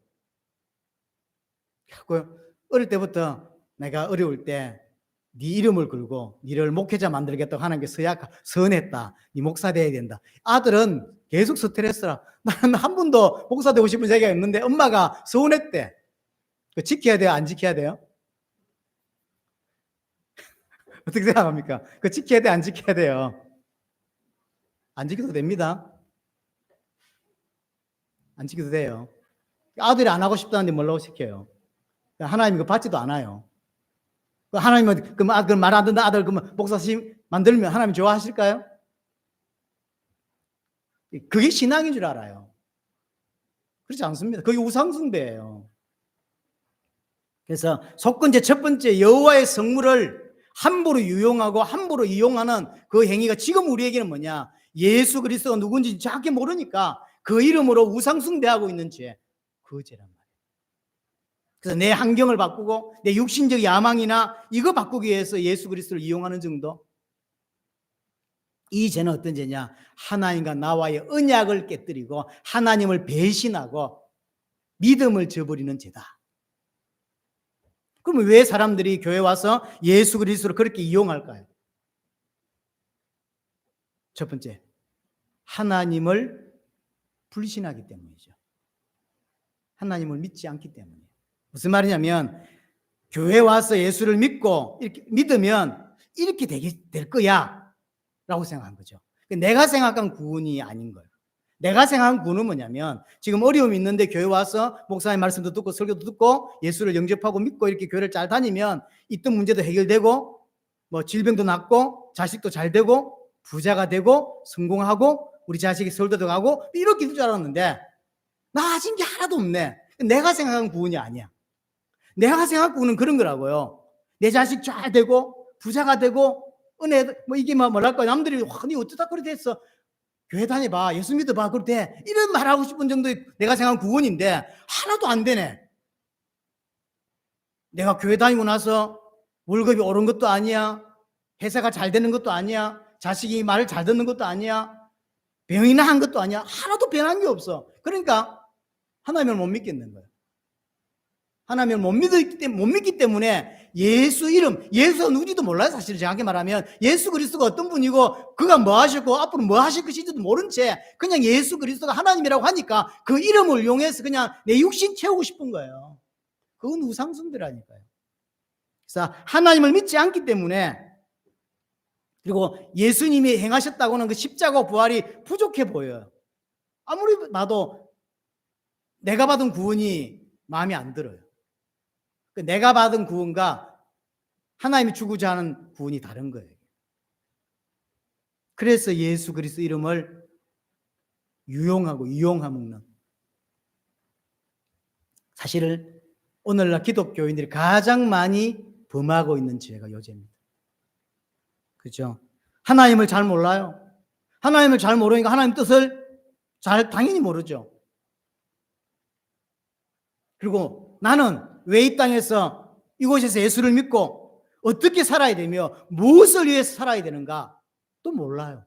어릴 때부터 내가 어려울 때 네 이름을 걸고 니를 목회자 만들겠다고 하나님께 서원했다. 네 목사 돼야 된다. 아들은 계속 스트레스라. 나는 한 번도 목사 되고 싶은 생각이 없는데 엄마가 서원했대. 그 지켜야 돼요? 안 지켜야 돼요? 어떻게 생각합니까? 그 지켜야 돼요? 안 지켜야 돼요? 안 지켜도 됩니다. 안 지켜도 돼요. 아들이 안 하고 싶다는데 뭐라고 시켜요? 하나님이 그거 받지도 않아요. 하나님은 그 말 안 듣는 아들 목사님 만들면 하나님 좋아하실까요? 그게 신앙인 줄 알아요. 그렇지 않습니다. 그게 우상숭배예요. 그래서 속건제 첫 번째 여호와의 성물을 함부로 유용하고 함부로 이용하는 그 행위가 지금 우리에게는 뭐냐? 예수 그리스도가 누군지 정확히 모르니까 그 이름으로 우상숭배하고 있는 죄, 그 죄란 말이에요. 그래서 내 환경을 바꾸고 내 육신적 야망이나 이거 바꾸기 위해서 예수 그리스도를 이용하는 정도. 이 죄는 어떤 죄냐? 하나님과 나와의 언약을 깨뜨리고 하나님을 배신하고 믿음을 저버리는 죄다. 그러면 왜 사람들이 교회 와서 예수 그리스도를 그렇게 이용할까요? 첫 번째, 하나님을 불신하기 때문이죠. 하나님을 믿지 않기 때문이에요. 무슨 말이냐면 교회 와서 예수를 믿고 이렇게 믿으면 이렇게 될 거야 라고 생각한 거죠. 내가 생각한 구원이 아닌 거예요. 내가 생각한 구원은 뭐냐면 지금 어려움이 있는데 교회 와서 목사님 말씀도 듣고 설교도 듣고 예수를 영접하고 믿고 이렇게 교회를 잘 다니면 있던 문제도 해결되고 뭐 질병도 낫고 자식도 잘 되고 부자가 되고 성공하고 우리 자식이 서울대도 가고 이렇게 될 줄 알았는데 나아진 게 하나도 없네. 내가 생각한 구원이 아니야. 내가 생각한 구원은 그런 거라고요. 내 자식 잘 되고 부자가 되고 은혜 뭐 이게 뭐랄까 남들이 와, 니 어쩌다 그렇게 됐어? 교회 다녀봐, 예수 믿어봐, 그렇대. 이런 말하고 싶은 정도의 내가 생각한 구원인데 하나도 안 되네. 내가 교회 다니고 나서 월급이 오른 것도 아니야, 회사가 잘 되는 것도 아니야, 자식이 말을 잘 듣는 것도 아니야, 병이 나은 것도 아니야. 하나도 변한 게 없어. 그러니까 하나님을 못 믿겠는 거예요. 하나님을 못 믿기 때문에 예수 이름, 예수가 누군지도 몰라요. 사실 정확히 말하면 예수 그리스도가 어떤 분이고 그가 뭐 하셨고 앞으로 뭐 하실 것인지도 모른 채 그냥 예수 그리스도가 하나님이라고 하니까 그 이름을 이용해서 그냥 내 육신 채우고 싶은 거예요. 그건 우상숭배라니까요. 그래서 하나님을 믿지 않기 때문에, 그리고 예수님이 행하셨다고는 그 십자가 부활이 부족해 보여요. 아무리 봐도 내가 받은 구원이 마음에 안 들어요. 내가 받은 구원과 하나님이 주고자 하는 구원이 다른 거예요. 그래서 예수 그리스도 이름을 유용하고 이용하먹는, 사실은 오늘날 기독교인들이 가장 많이 범하고 있는 죄가 요죄입니다. 그렇죠? 하나님을 잘 몰라요. 하나님을 잘 모르니까 하나님 뜻을 당연히 모르죠. 그리고 나는 왜 이 땅에서 이곳에서 예수를 믿고 어떻게 살아야 되며 무엇을 위해서 살아야 되는가 또 몰라요.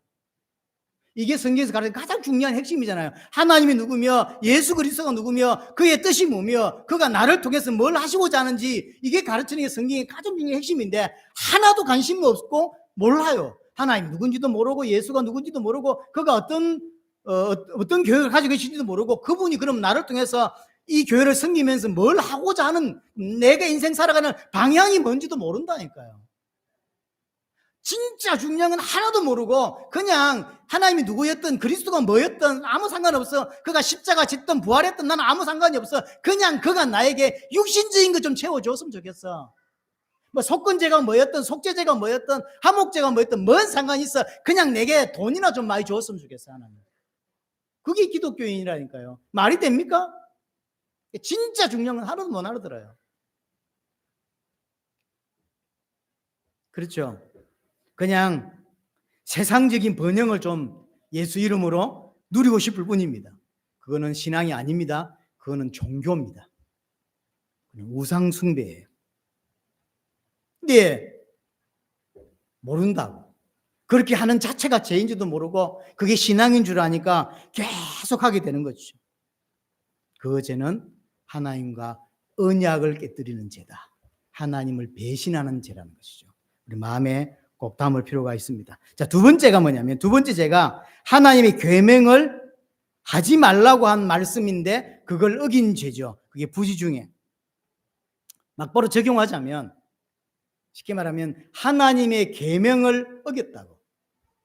이게 성경에서 가르치는 가장 중요한 핵심이잖아요. 하나님이 누구며 예수 그리스도가 누구며 그의 뜻이 뭐며 그가 나를 통해서 뭘 하시고자 하는지, 이게 가르치는 게 성경의 가장 중요한 핵심인데 하나도 관심이 없고 몰라요. 하나님 누군지도 모르고 예수가 누군지도 모르고 그가 어떤 교육을 가지고 계신지도 모르고 그분이 그럼 나를 통해서 이 교회를 섬기면서 뭘 하고자 하는, 내가 인생 살아가는 방향이 뭔지도 모른다니까요. 진짜 중요한 건 하나도 모르고 그냥 하나님이 누구였든 그리스도가 뭐였든 아무 상관없어. 그가 십자가 짓든 부활했든 나는 아무 상관이 없어. 그냥 그가 나에게 육신적인 거 좀 채워줬으면 좋겠어. 뭐 속건제가 뭐였든 속죄제가 뭐였든 화목제가 뭐였든 뭔 상관이 있어. 그냥 내게 돈이나 좀 많이 줬으면 좋겠어, 하나님. 그게 기독교인이라니까요. 말이 됩니까? 진짜 중요한 건 하나도 못 알아들어요. 그렇죠. 그냥 세상적인 번영을 좀 예수 이름으로 누리고 싶을 뿐입니다. 그거는 신앙이 아닙니다. 그거는 종교입니다. 우상 숭배예요. 근데 모른다고. 그렇게 하는 자체가 죄인지도 모르고 그게 신앙인 줄 아니까 계속 하게 되는 거죠. 그 죄는 하나님과 언약을 깨뜨리는 죄다. 하나님을 배신하는 죄라는 것이죠. 우리 마음에 꼭 담을 필요가 있습니다. 자, 두 번째가 뭐냐면, 두 번째 죄가 하나님의 계명을 하지 말라고 한 말씀인데 그걸 어긴 죄죠. 그게 부지 중에 막바로 적용하자면, 쉽게 말하면 하나님의 계명을 어겼다고.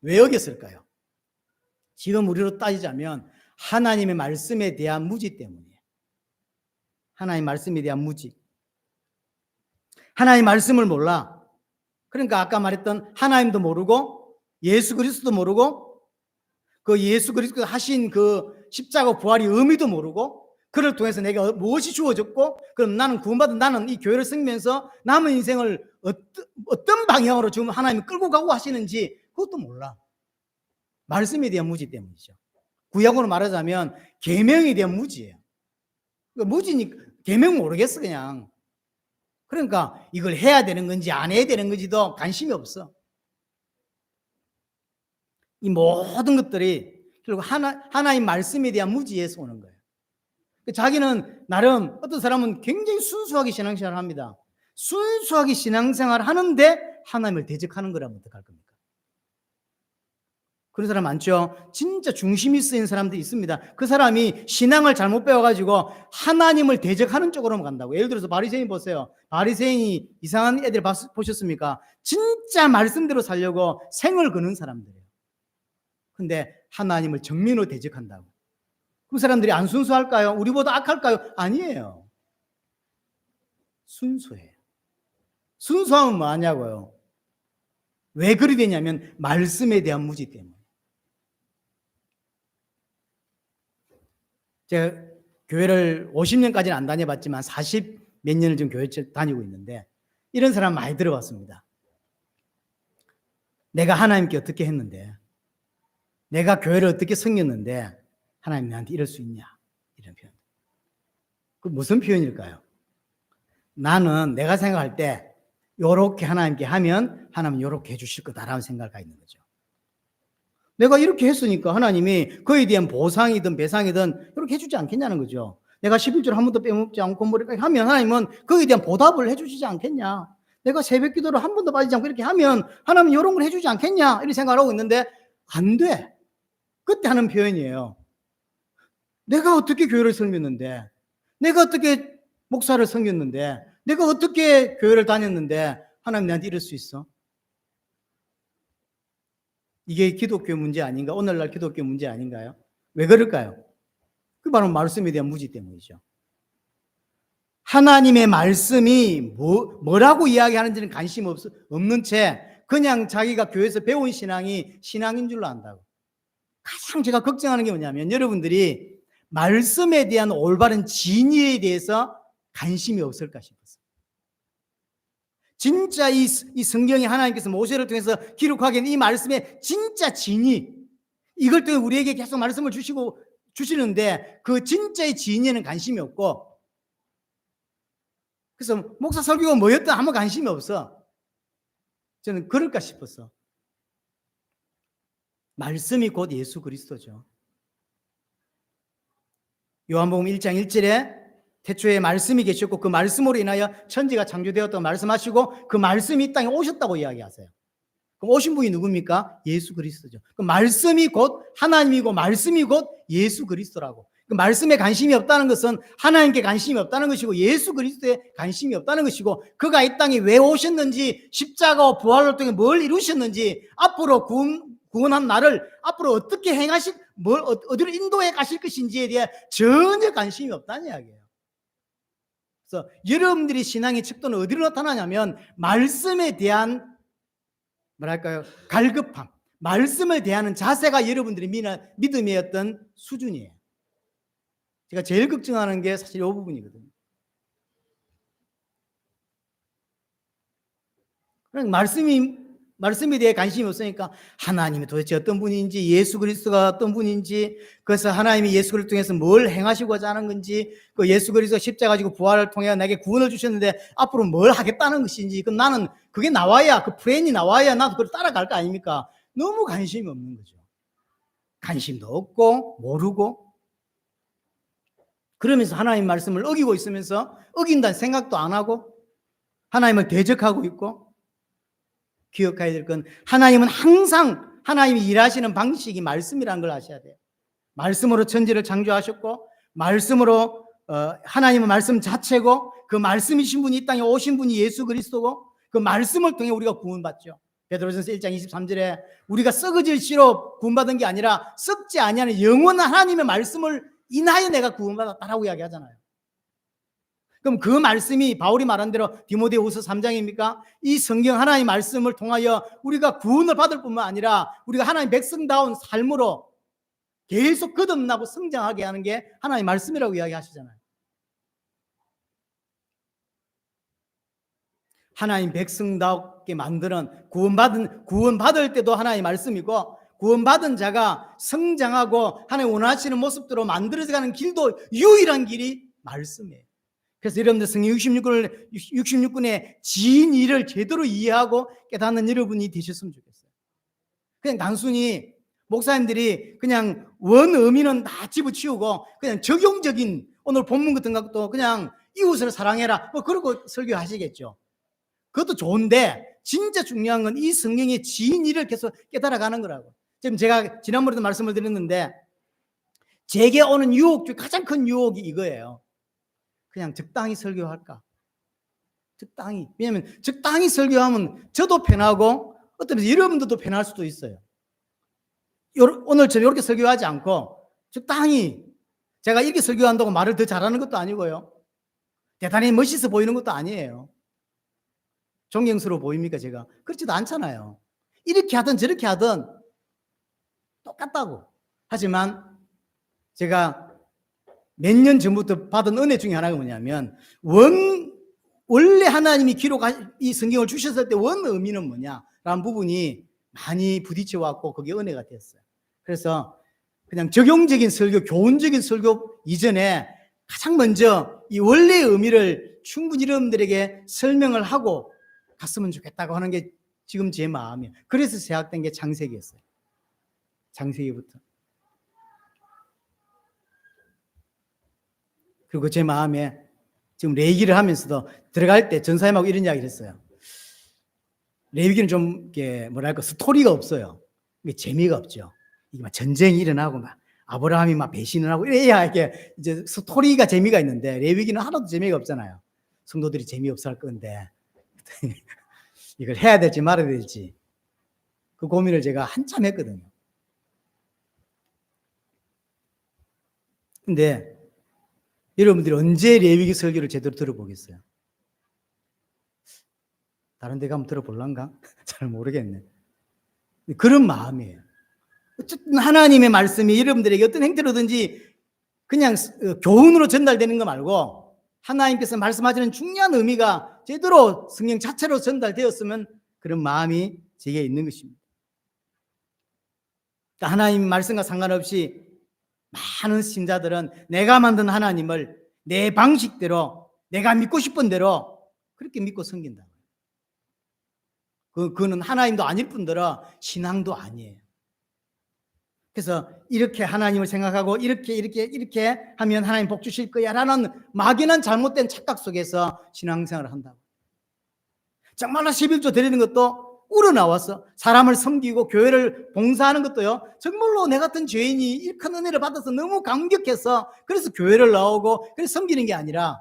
왜 어겼을까요? 지금 우리로 따지자면 하나님의 말씀에 대한 무지 때문이에요. 하나님의 말씀에 대한 무지. 하나님의 말씀을 몰라. 그러니까 아까 말했던 하나님도 모르고 예수 그리스도도 모르고 그 예수 그리스도가 하신 그 십자가 부활의 의미도 모르고 그를 통해서 내가 무엇이 주어졌고 그럼 나는 구원받은 나는 이 교회를 섬기면서 남은 인생을 어떤 방향으로 지금 하나님이 끌고 가고 하시는지 그것도 몰라. 말씀에 대한 무지 때문이죠. 구약으로 말하자면 계명에 대한 무지예요. 그러니까 무지니까 계명 모르겠어 그냥. 그러니까 이걸 해야 되는 건지 안 해야 되는 건지도 관심이 없어. 이 모든 것들이 결국 하나님 말씀에 대한 무지에서 오는 거예요. 자기는 나름, 어떤 사람은 굉장히 순수하게 신앙생활을 합니다. 순수하게 신앙생활을 하는데 하나님을 대적하는 거라면 어떡할 겁니까? 그런 사람 많죠. 진짜 중심이 쓰인 사람들이 있습니다. 그 사람이 신앙을 잘못 배워가지고 하나님을 대적하는 쪽으로만 간다고. 예를 들어서 바리새인 보세요. 바리새인이 이상한 애들 보셨습니까? 진짜 말씀대로 살려고 생을 거는 사람들이에요. 근데 하나님을 정면으로 대적한다고. 그 사람들이 안 순수할까요? 우리보다 악할까요? 아니에요. 순수해요. 순수하면 뭐 하냐고요. 왜 그리 되냐면 말씀에 대한 무지 때문에. 제가 교회를 50년까지는 안 다녀봤지만 40 몇 년을 지금 교회 다니고 있는데 이런 사람 많이 들어봤습니다. 내가 하나님께 어떻게 했는데, 내가 교회를 어떻게 섬겼는데 하나님 나한테 이럴 수 있냐, 이런 표현. 그 무슨 표현일까요? 나는 내가 생각할 때 요렇게 하나님께 하면 하나님은 요렇게 해주실 거다라는 생각을 갖고 있는 거죠. 내가 이렇게 했으니까 하나님이 그에 대한 보상이든 배상이든 이렇게 해주지 않겠냐는 거죠. 내가 11조를 한 번도 빼먹지 않고 뭐 이렇게 하면 하나님은 그에 대한 보답을 해주시지 않겠냐. 내가 새벽 기도를 한 번도 빠지지 않고 이렇게 하면 하나님은 이런 걸 해주지 않겠냐, 이렇게 생각을 하고 있는데 안 돼. 그때 하는 표현이에요. 내가 어떻게 교회를 섬겼는데, 내가 어떻게 목사를 섬겼는데, 내가 어떻게 교회를 다녔는데 하나님 나한테 이럴 수 있어? 이게 기독교 문제 아닌가? 오늘날 기독교 문제 아닌가요? 왜 그럴까요? 그 바로 말씀에 대한 무지 때문이죠. 하나님의 말씀이 뭐라고 이야기하는지는 관심 없는 채 그냥 자기가 교회에서 배운 신앙이 신앙인 줄로 안다고. 가장 제가 걱정하는 게 뭐냐면 여러분들이 말씀에 대한 올바른 진리에 대해서 관심이 없을까 싶어서. 진짜 이 성경이 하나님께서 모세를 통해서 기록하기엔 이 말씀의 진짜 진리, 이걸 통해 우리에게 계속 말씀을 주시는데 그 진짜의 진리에는 관심이 없고, 그래서 목사 설교가 뭐였든 아무 관심이 없어. 저는 그럴까 싶어서. 말씀이 곧 예수 그리스도죠. 요한복음 1장 1절에 태초에 말씀이 계셨고 그 말씀으로 인하여 천지가 창조되었다고 말씀하시고 그 말씀이 이 땅에 오셨다고 이야기하세요. 그럼 오신 분이 누굽니까? 예수 그리스도죠. 그 말씀이 곧 하나님이고 말씀이 곧 예수 그리스도라고. 그 말씀에 관심이 없다는 것은 하나님께 관심이 없다는 것이고 예수 그리스도에 관심이 없다는 것이고, 그가 이 땅에 왜 오셨는지, 십자가와 부활을 통해 뭘 이루셨는지, 앞으로 구원한 나를 앞으로 어떻게 어디로 인도해 가실 것인지에 대해 전혀 관심이 없다는 이야기예요. 그래서 여러분들이 신앙의 척도는 어디로 나타나냐면 말씀에 대한 뭐랄까요, 갈급함, 말씀을 대하는 자세가 여러분들의 믿음의 어떤 수준이에요. 제가 제일 걱정하는 게 사실 이 부분이거든요. 말씀에 대해 관심이 없으니까 하나님이 도대체 어떤 분인지, 예수 그리스도가 어떤 분인지, 그래서 하나님이 예수 그리스도를 통해서 뭘 행하시고자 하는 건지, 그 예수 그리스도 십자가 지고 부활을 통해 내게 구원을 주셨는데 앞으로 뭘 하겠다는 것인지, 그럼 나는 그게 나와야, 그 플랜이 나와야 나도 그걸 따라갈 거 아닙니까? 너무 관심이 없는 거죠. 관심도 없고 모르고, 그러면서 하나님 말씀을 어기고 있으면서 어긴다는 생각도 안 하고 하나님을 대적하고 있고. 기억해야 될 건 하나님은 항상 하나님이 일하시는 방식이 말씀이라는 걸 아셔야 돼요. 말씀으로 천지를 창조하셨고 말씀으로 하나님은 말씀 자체고 그 말씀이신 분이 이 땅에 오신 분이 예수 그리스도고 그 말씀을 통해 우리가 구원받죠. 베드로전서 1장 23절에 우리가 썩어질 씨로 구원받은 게 아니라 썩지 아니하는 영원한 하나님의 말씀을 인하여 내가 구원받았다라고 이야기하잖아요. 그럼 그 말씀이 바울이 말한 대로 디모데후서 3장입니까? 이 성경 하나님의 말씀을 통하여 우리가 구원을 받을 뿐만 아니라 우리가 하나님 백성다운 삶으로 계속 거듭나고 성장하게 하는 게 하나님의 말씀이라고 이야기하시잖아요. 하나님 백성답게 만드는 구원받을 때도 하나님의 말씀이고 구원받은 자가 성장하고 하나님 원하시는 모습대로 만들어가는 길도 유일한 길이 말씀이에요. 그래서 여러분들 성경 66권의 진리를 제대로 이해하고 깨닫는 여러분이 되셨으면 좋겠어요. 그냥 단순히 목사님들이 그냥 원의미는 다 집어치우고 그냥 적용적인 오늘 본문 같은 것도 그냥 이웃을 사랑해라 뭐 그러고 설교하시겠죠. 그것도 좋은데 진짜 중요한 건 이 성경의 진리를 계속 깨달아가는 거라고. 지금 제가 지난번에도 말씀을 드렸는데 제게 오는 유혹 중 가장 큰 유혹이 이거예요. 그냥 적당히 설교할까? 적당히. 왜냐하면 적당히 설교하면 저도 편하고 어떤 면에서 여러분들도 편할 수도 있어요. 오늘처럼 이렇게 설교하지 않고 적당히 제가 이렇게 설교한다고 말을 더 잘하는 것도 아니고요. 대단히 멋있어 보이는 것도 아니에요. 존경스러워 보입니까 제가? 그렇지도 않잖아요. 이렇게 하든 저렇게 하든 똑같다고. 하지만 제가 몇 년 전부터 받은 은혜 중에 하나가 뭐냐면 원래 하나님이 이 성경을 주셨을 때 원 의미는 뭐냐라는 부분이 많이 부딪혀 왔고 그게 은혜가 됐어요. 그래서 그냥 적용적인 설교, 교훈적인 설교 이전에 가장 먼저 이 원래의 의미를 충분히 여러분들에게 설명을 하고 갔으면 좋겠다고 하는 게 지금 제 마음이에요. 그래서 제약된 게 창세기였어요. 창세기부터. 그리고 제 마음에 지금 레위기를 하면서도 들어갈 때 전사님하고 이런 이야기를 했어요. 레위기는 좀 이렇게 뭐랄까 스토리가 없어요. 재미가 없죠. 이게 막 전쟁이 일어나고 막 아브라함이 막 배신을 하고 이래야 이게 이제 스토리가 재미가 있는데 레위기는 하나도 재미가 없잖아요. 성도들이 재미없어 할 건데 이걸 해야 될지 말아야 될지 그 고민을 제가 한참 했거든요. 근데 여러분들이 언제 레위기 설교를 제대로 들어보겠어요? 다른 데 가면 들어볼란가? 잘 모르겠네. 그런 마음이에요. 어쨌든 하나님의 말씀이 여러분들에게 어떤 형태로든지 그냥 교훈으로 전달되는 거 말고 하나님께서 말씀하시는 중요한 의미가 제대로 성경 자체로 전달되었으면 그런 마음이 제게 있는 것입니다. 그러니까 하나님 말씀과 상관없이 많은 신자들은 내가 만든 하나님을 내 방식대로 내가 믿고 싶은 대로 그렇게 믿고 섬긴다. 그거는 하나님도 아닐 뿐더러 신앙도 아니에요. 그래서 이렇게 하나님을 생각하고 이렇게 하면 하나님 복 주실 거야 라는 막연한 잘못된 착각 속에서 신앙생활을 한다고. 정말로 11조 드리는 것도 우러나와서 사람을 섬기고 교회를 봉사하는 것도요, 정말로 내 같은 죄인이 이 큰 은혜를 받아서 너무 감격해서 그래서 교회를 나오고 그래서 섬기는 게 아니라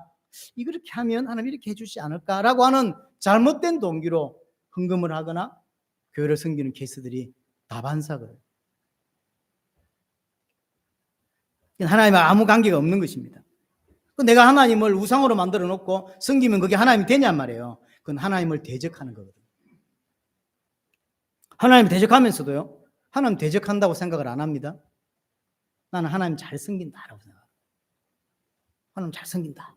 이렇게 하면 하나님 이렇게 해주지 않을까라고 하는 잘못된 동기로 헌금을 하거나 교회를 섬기는 케이스들이 다반사거든요. 하나님과 아무 관계가 없는 것입니다. 내가 하나님을 우상으로 만들어 놓고 섬기면 그게 하나님이 되냔 말이에요. 그건 하나님을 대적하는 거거든요. 하나님 대적하면서도요, 하나님 대적한다고 생각을 안 합니다. 나는 하나님 잘 섬긴다라고 생각합니다. 하나님 잘 섬긴다.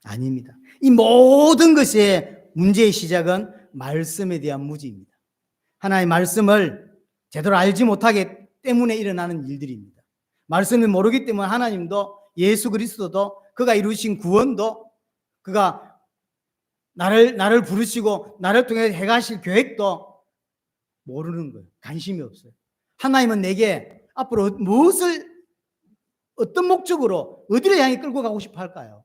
아닙니다. 이 모든 것의 문제의 시작은 말씀에 대한 무지입니다. 하나님의 말씀을 제대로 알지 못하기 때문에 일어나는 일들입니다. 말씀을 모르기 때문에 하나님도 예수 그리스도도 그가 이루신 구원도 그가 나를 부르시고 나를 통해 해가실 계획도 모르는 거예요. 관심이 없어요. 하나님은 내게 앞으로 무엇을 어떤 목적으로 어디를 향해 끌고 가고 싶어 할까요?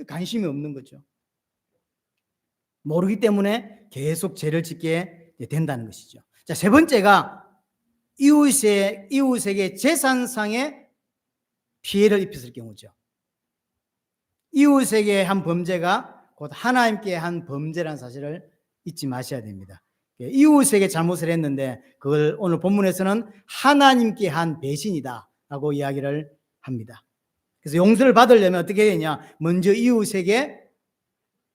관심이 없는 거죠. 모르기 때문에 계속 죄를 짓게 된다는 것이죠. 자, 세 번째가 이웃에게 재산상의 피해를 입혔을 경우죠. 이웃에게 한 범죄가 곧 하나님께 한 범죄라는 사실을 잊지 마셔야 됩니다. 이웃에게 잘못을 했는데 그걸 오늘 본문에서는 하나님께 한 배신이다라고 이야기를 합니다. 그래서 용서를 받으려면 어떻게 해야 되냐? 먼저 이웃에게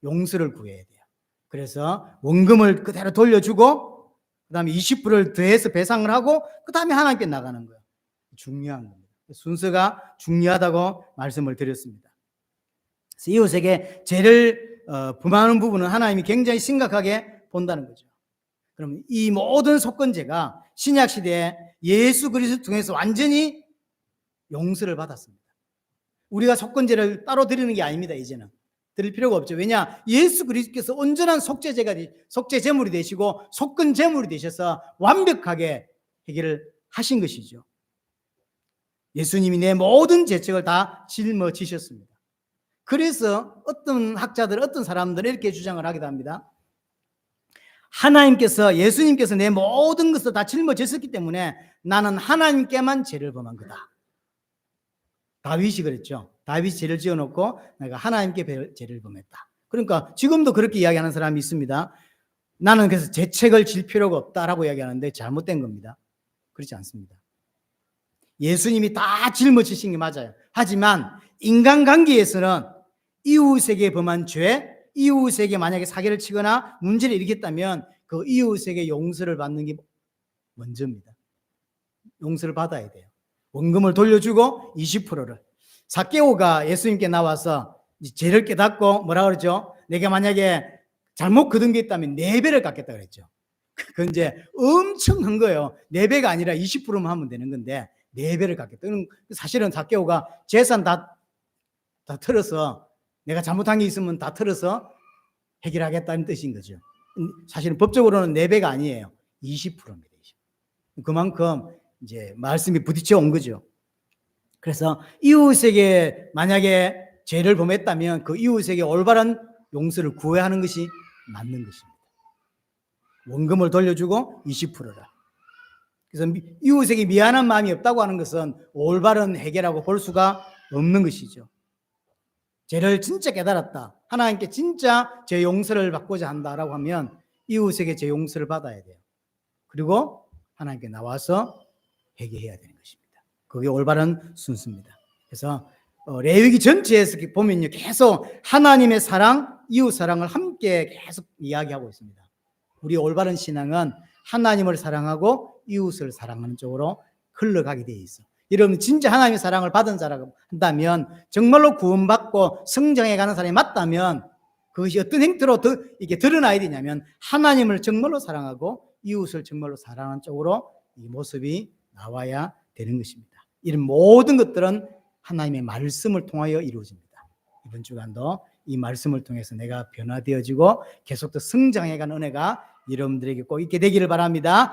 용서를 구해야 돼요. 그래서 원금을 그대로 돌려주고 그 다음에 20%를 더해서 배상을 하고 그 다음에 하나님께 나가는 거예요. 중요한 겁니다. 순서가 중요하다고 말씀을 드렸습니다. 그래서 이웃에게 죄를 범하는 부분은 하나님이 굉장히 심각하게 본다는 거죠. 그럼 이 모든 속건제가 신약시대에 예수 그리스도 통해서 완전히 용서를 받았습니다. 우리가 속건제를 따로 드리는 게 아닙니다. 이제는 드릴 필요가 없죠. 왜냐? 예수 그리스도께서 온전한 속죄 제물이 되시고 속건 제물이 되셔서 완벽하게 해결을 하신 것이죠. 예수님이 내 모든 죄책을 다 짊어지셨습니다. 그래서 어떤 학자들, 어떤 사람들은 이렇게 주장을 하기도 합니다. 예수님께서 내 모든 것을 다 짊어졌기 때문에 나는 하나님께만 죄를 범한 거다. 다윗이 그랬죠. 다윗이 죄를 지어놓고 내가 하나님께 죄를 범했다. 그러니까 지금도 그렇게 이야기하는 사람이 있습니다. 나는 그래서 죄책을 질 필요가 없다라고 이야기하는데 잘못된 겁니다. 그렇지 않습니다. 예수님이 다 짊어지신 게 맞아요. 하지만 인간관계에서는 이웃에게 범한 죄, 이웃에게 만약에 사기를 치거나 문제를 일으켰다면 그 이웃에게 용서를 받는 게 먼저입니다. 용서를 받아야 돼요. 원금을 돌려주고 20%를. 삭개오가 예수님께 나와서 죄를 깨닫고 뭐라 그러죠? 내가 만약에 잘못 거둔 게 있다면 4배를 갚겠다 그랬죠. 그건 이제 엄청 큰 거예요. 4배가 아니라 20%만 하면 되는 건데 4배를 갖겠다. 사실은 삭개오가 재산 다 털어서, 내가 잘못한 게 있으면 다 털어서 해결하겠다는 뜻인 거죠. 사실은 법적으로는 4배가 아니에요. 20%입니다. 그만큼 이제 말씀이 부딪혀 온 거죠. 그래서 이웃에게 만약에 죄를 범했다면 그 이웃에게 올바른 용서를 구해야 하는 것이 맞는 것입니다. 원금을 돌려주고 20%라. 그래서 이웃에게 미안한 마음이 없다고 하는 것은 올바른 해결하고 볼 수가 없는 것이죠. 죄를 진짜 깨달았다, 하나님께 진짜 죄 용서를 받고자 한다라고 하면 이웃에게 죄 용서를 받아야 돼요. 그리고 하나님께 나와서 회개해야 되는 것입니다. 그게 올바른 순서입니다. 그래서 레위기 전체에서 보면요, 계속 하나님의 사랑, 이웃 사랑을 함께 계속 이야기하고 있습니다. 우리 올바른 신앙은 하나님을 사랑하고 이웃을 사랑하는 쪽으로 흘러가게 되어 있어. 여러분 진짜 하나님의 사랑을 받은 자라고 한다면, 정말로 구원받고 성장해가는 사람이 맞다면 그것이 어떤 행태로 이게 드러나야 되냐면 하나님을 정말로 사랑하고 이웃을 정말로 사랑하는 쪽으로 이 모습이 나와야 되는 것입니다. 이런 모든 것들은 하나님의 말씀을 통하여 이루어집니다. 이번 주간도 이 말씀을 통해서 내가 변화되어지고 계속 더 성장해가는 은혜가 여러분들에게 꼭 있게 되기를 바랍니다.